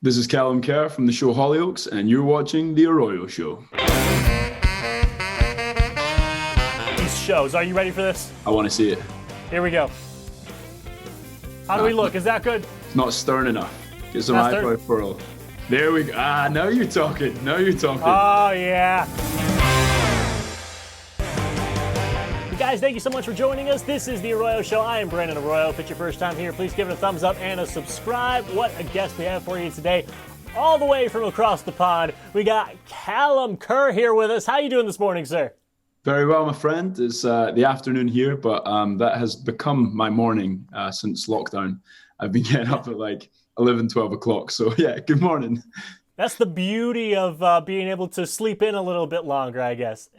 This is Callum Kerr from the show Hollyoaks, and you're watching The ARROYO Show. These shows, are you ready for this? I want to see it. Here we go. How do we look? Is that good? It's not stern enough. Get some Not eyebrow stern? furl. There we go. Now you're talking. Now you're talking. Oh, yeah. You guys, thank you so much for joining us. This is The ARROYO Show. I am Brandon Arroyo. If it's your first time here, please give it a thumbs up and a subscribe. What a guest we have for you today. All the way from across the pond, we got Callum Kerr here with us. How you doing this morning, sir? Very well, my friend. It's the afternoon here, but that has become my morning since lockdown. I've been getting up at like 11, 12 o'clock. So yeah, good morning. That's the beauty of being able to sleep in a little bit longer, I guess.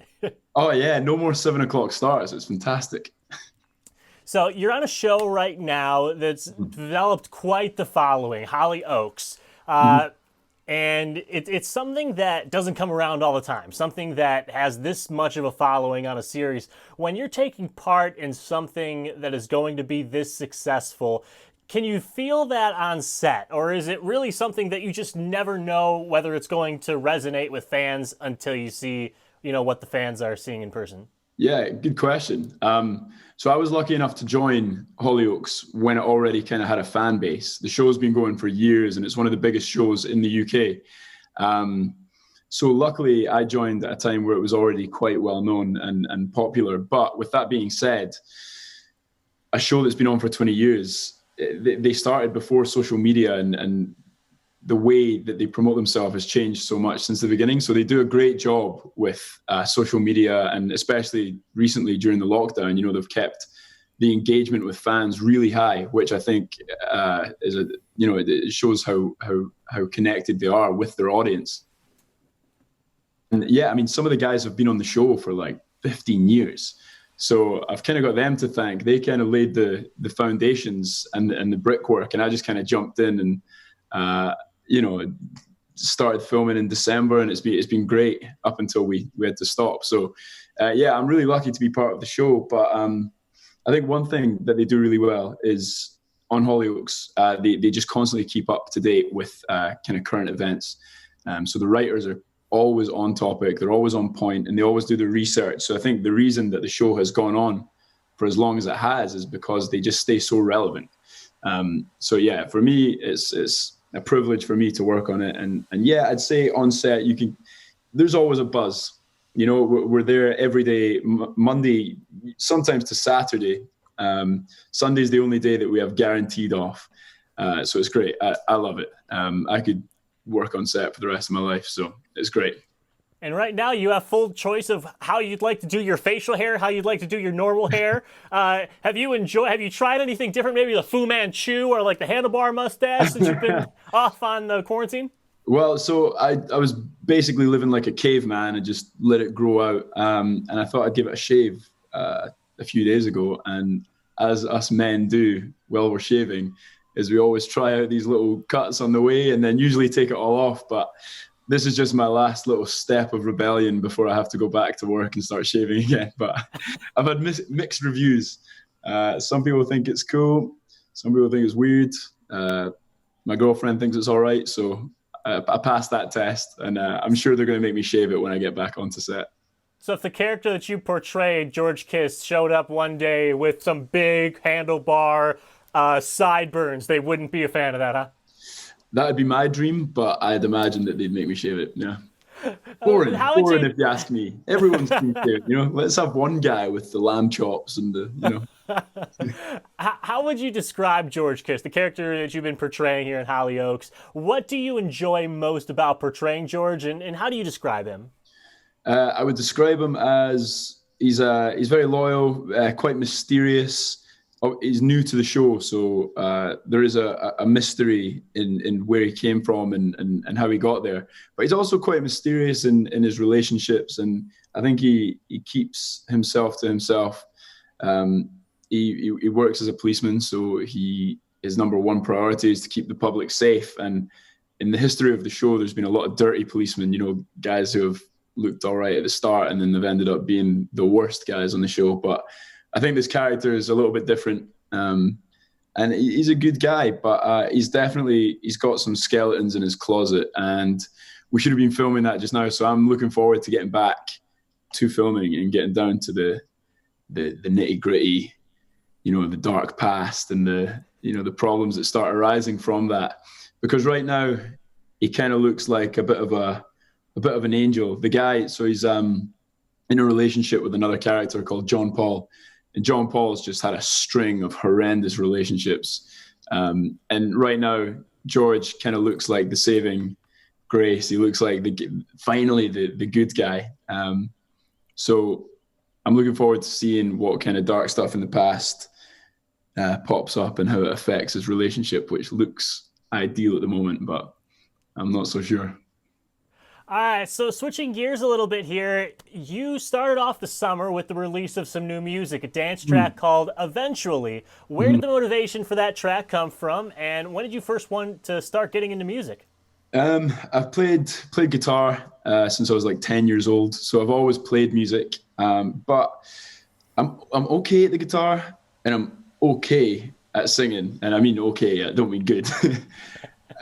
Oh yeah, no more 7 o'clock starts. It's fantastic. So you're on a show right now that's developed quite the following, Hollyoaks. And it's something that doesn't come around all the time, something that has this much of a following on a series. When you're taking part in something that is going to be this successful, can you feel that on set? Or is it really something that you just never know whether it's going to resonate with fans until you see, what the fans are seeing in person? Yeah, good question. So I was lucky enough to join Hollyoaks when it already kind of had a fan base. The show's been going for years and it's one of the biggest shows in the UK. So luckily I joined at a time where it was already quite well known and popular. But with that being said, a show that's been on for 20 years, they started before social media and the way that they promote themselves has changed so much since the beginning. So they do a great job with social media, and especially recently during the lockdown, they've kept the engagement with fans really high, which I think it shows how connected they are with their audience. And yeah, I mean, some of the guys have been on the show for like 15 years. So I've kind of got them to thank. They kind of laid the foundations and the brickwork, and I just kind of jumped in and, started filming in December, and it's been great up until we had to stop. So, yeah, I'm really lucky to be part of the show. But I think one thing that they do really well is on Hollyoaks, they just constantly keep up to date with kind of current events. So the writers are always on topic, they're always on point, and they always do the research. So I think the reason that the show has gone on for as long as it has is because they just stay so relevant. So yeah, for me, it's a privilege for me to work on it. And yeah, I'd say on set, there's always a buzz. We're there every day, Monday, sometimes to Saturday. Sunday's the only day that we have guaranteed off. So it's great. I love it. I could work on set for the rest of my life. So it's great. And right now you have full choice of how you'd like to do your facial hair, how you'd like to do your normal hair. Have you tried anything different? Maybe the Fu Manchu or like the handlebar mustache since you've been off on the quarantine? Well, so I was basically living like a caveman and just let it grow out. And I thought I'd give it a shave a few days ago. And as us men do while we're shaving, is we always try out these little cuts on the way and then usually take it all off. But this is just my last little step of rebellion before I have to go back to work and start shaving again. But I've had mixed reviews. Some people think it's cool. Some people think it's weird. My girlfriend thinks it's all right. So I passed that test, and I'm sure they're going to make me shave it when I get back onto set. So if the character that you portrayed, George Kiss, showed up one day with some big handlebar sideburns, they wouldn't be a fan of that, huh? That would be my dream, but I'd imagine that they'd make me shave it. Yeah, boring if you ask me. Everyone's been shaved, Let's have one guy with the lamb chops and the. How would you describe George Kiss, the character that you've been portraying here in Hollyoaks? What do you enjoy most about portraying George, and how do you describe him? I would describe him as he's very loyal, quite mysterious. He's new to the show, so there is a mystery in where he came from and how he got there. But he's also quite mysterious in his relationships, and I think he keeps himself to himself. He works as a policeman, so his number one priority is to keep the public safe. And in the history of the show, there's been a lot of dirty policemen, guys who have looked all right at the start and then they've ended up being the worst guys on the show. But I think this character is a little bit different. and he's a good guy, but he's got some skeletons in his closet, and we should have been filming that just now. So I'm looking forward to getting back to filming and getting down to the nitty gritty, the dark past and the problems that start arising from that. Because right now he kind of looks like a bit of an angel. The guy, so he's in a relationship with another character called John Paul. And John Paul's just had a string of horrendous relationships. And right now, George kind of looks like the saving grace. He looks like finally the good guy. So I'm looking forward to seeing what kind of dark stuff in the past pops up and how it affects his relationship, which looks ideal at the moment, but I'm not so sure. All right, so switching gears a little bit here, you started off the summer with the release of some new music, a dance track called Eventually. Where did the motivation for that track come from, and when did you first want to start getting into music? I've played guitar since I was like 10 years old, so I've always played music, but I'm okay at the guitar, and I'm okay at singing, and I mean okay, I don't mean good.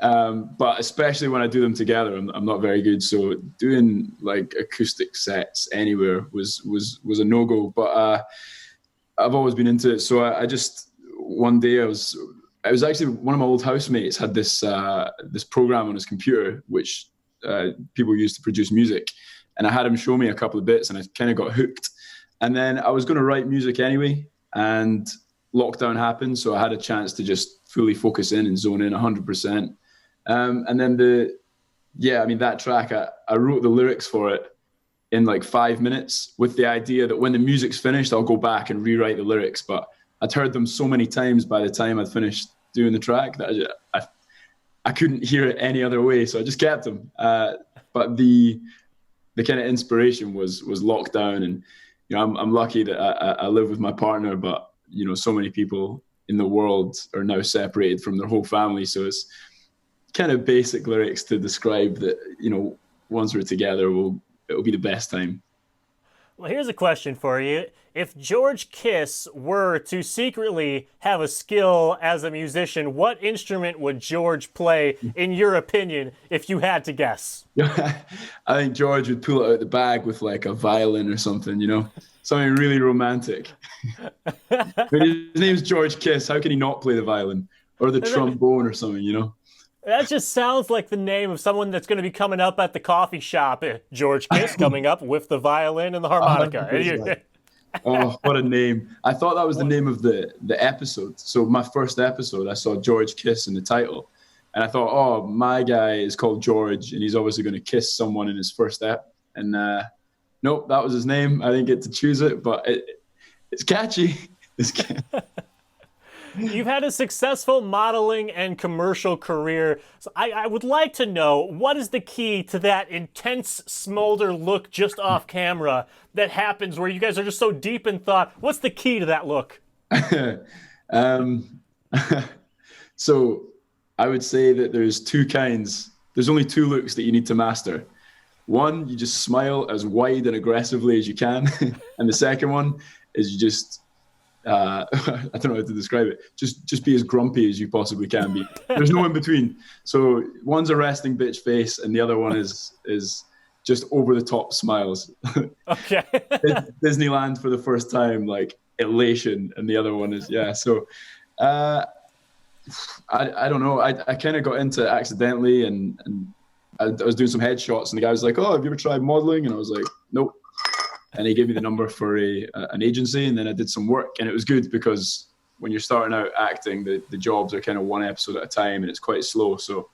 But especially when I do them together, I'm not very good. So doing like acoustic sets anywhere was a no-go. But I've always been into it. So I just one day I was actually one of my old housemates had this program on his computer which people use to produce music, and I had him show me a couple of bits, and I kind of got hooked. And then I was going to write music anyway, and lockdown happened, so I had a chance to just fully focus in and zone in 100%. And then that track, I wrote the lyrics for it in like 5 minutes with the idea that when the music's finished, I'll go back and rewrite the lyrics. But I'd heard them so many times by the time I'd finished doing the track that I couldn't hear it any other way. So I just kept them. But the kind of inspiration was lockdown. And, I'm lucky that I live with my partner, but, so many people in the world are now separated from their whole family. So it's kind of basic lyrics to describe that, once we're together, it'll be the best time. Well, here's a question for you. If George Kiss were to secretly have a skill as a musician, what instrument would George play, in your opinion, if you had to guess? I think George would pull it out the bag with like a violin or something, something really romantic. His name's George Kiss. How can he not play the violin or the trombone or something, That just sounds like the name of someone that's going to be coming up at the coffee shop. George Kiss coming up with the violin and the harmonica. Oh, what a name. I thought that was the name of the episode. So my first episode, I saw George Kiss in the title. And I thought, oh, my guy is called George, and he's obviously going to kiss someone in his first ep. And nope, that was his name. I didn't get to choose it, but it's catchy. It's catchy. You've had a successful modeling and commercial career. So I would like to know, what is the key to that intense smolder look just off camera that happens where you guys are just so deep in thought? What's the key to that look? So I would say that there's only two looks that you need to master. One, you just smile as wide and aggressively as you can. And the second one is you just, I don't know how to describe it. Just be as grumpy as you possibly can be. There's no in between. So one's a resting bitch face, and the other one is just over the top smiles. Okay. Disneyland for the first time, like elation, and the other one is So I don't know. I kind of got into it accidentally, and I was doing some headshots, and the guy was like, "Oh, have you ever tried modeling?" And I was like, "Nope." And he gave me the number for an agency, and then I did some work, and it was good because when you're starting out acting, the jobs are kind of one episode at a time, and it's quite slow. So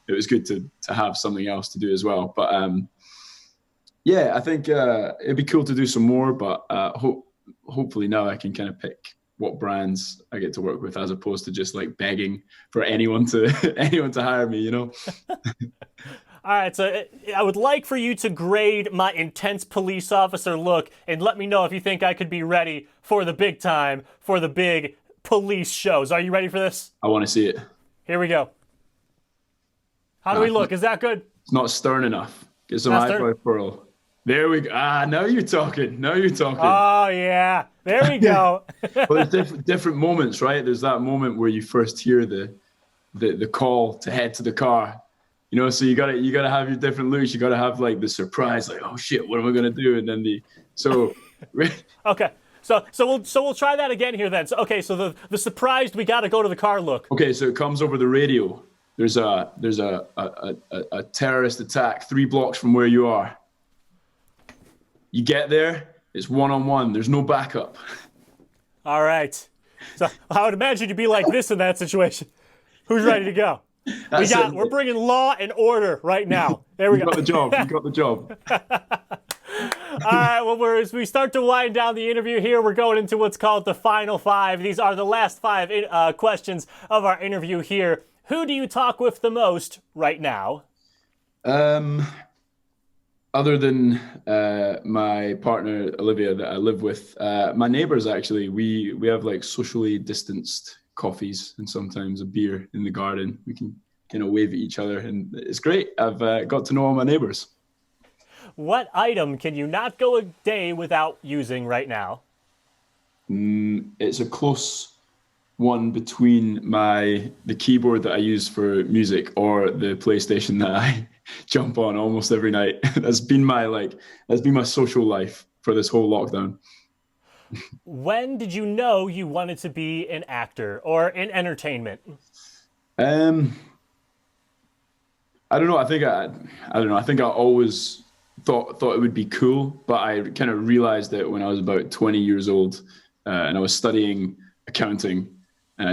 it was good to have something else to do as well. But I think it'd be cool to do some more, but hopefully now I can kind of pick what brands I get to work with, as opposed to just like begging for anyone to hire me, All right, so I would like for you to grade my intense police officer look and let me know if you think I could be ready for the big time, for the big police shows. Are you ready for this? I want to see it. Here we go. How do we look? Is that good? It's not stern enough. Get some eyebrow pearl. There we go. Ah, now you're talking. Now you're talking. Oh yeah, there we go. Well, there's different moments, right? There's that moment where you first hear the call to head to the car. So you gotta have your different looks. You gotta have like the surprise, like, oh shit, what am I gonna do? And then so Okay. So we'll try that again here then. So, okay, so the surprised we got to go to the car look. okay, so it comes over the radio. There's a terrorist attack 3 blocks from where you are. You get there, it's one-on-one. There's no backup. All right. So I would imagine you'd be like this in that situation. Who's ready to go? We're bringing law and order right now. There we go. You got the job. You got the job. All right, well, as we start to wind down the interview here, we're going into what's called the final 5. These are the last 5 questions of our interview here. Who do you talk with the most right now? Other than my partner, Olivia, that I live with, my neighbors, actually, we have like socially distanced coffees and sometimes a beer in the garden. We can kind of wave at each other, and it's great. I've got to know all my neighbors. What item can you not go a day without using right now? It's a close one between the keyboard that I use for music or the PlayStation that I jump on almost every night. That's been my social life for this whole lockdown. When did you know you wanted to be an actor or in entertainment? I don't know. I think I always thought it would be cool, but I kind of realized it when I was about 20 years old, and I was studying accounting, and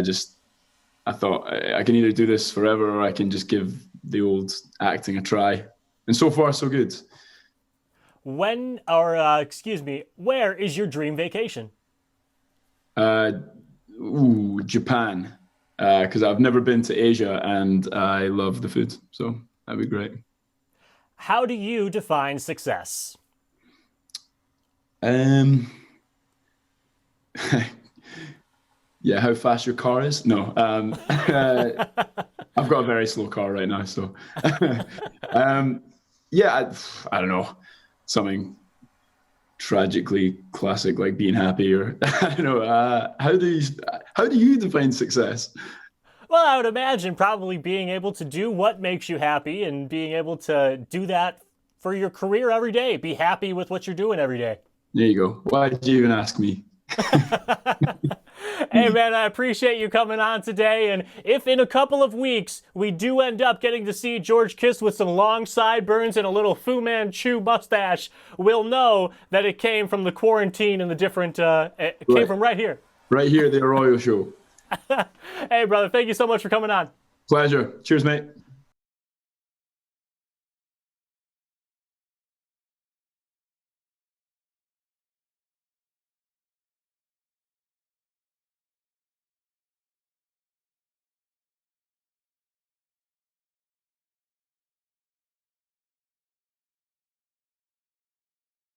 I thought I can either do this forever or I can just give the old acting a try. And so far, so good. Where is your dream vacation? Japan, because I've never been to Asia and I love the food, so that'd be great. How do you define success? Yeah, how fast your car is? No, I've got a very slow car right now, so yeah, I don't know, something tragically classic like being happy, or I don't know. How do you define success? Well, I would imagine probably being able to do what makes you happy and being able to do that for your career every day. Be happy with what you're doing every day. There you go. Why did you even ask me? Hey, man, I appreciate you coming on today. And if in a couple of weeks we do end up getting to see George Kiss with some long sideburns and a little Fu Manchu mustache, we'll know that it came from the quarantine and the different, it came from right here. Right here at the ARROYO show. Hey, brother, thank you so much for coming on. Pleasure. Cheers, mate.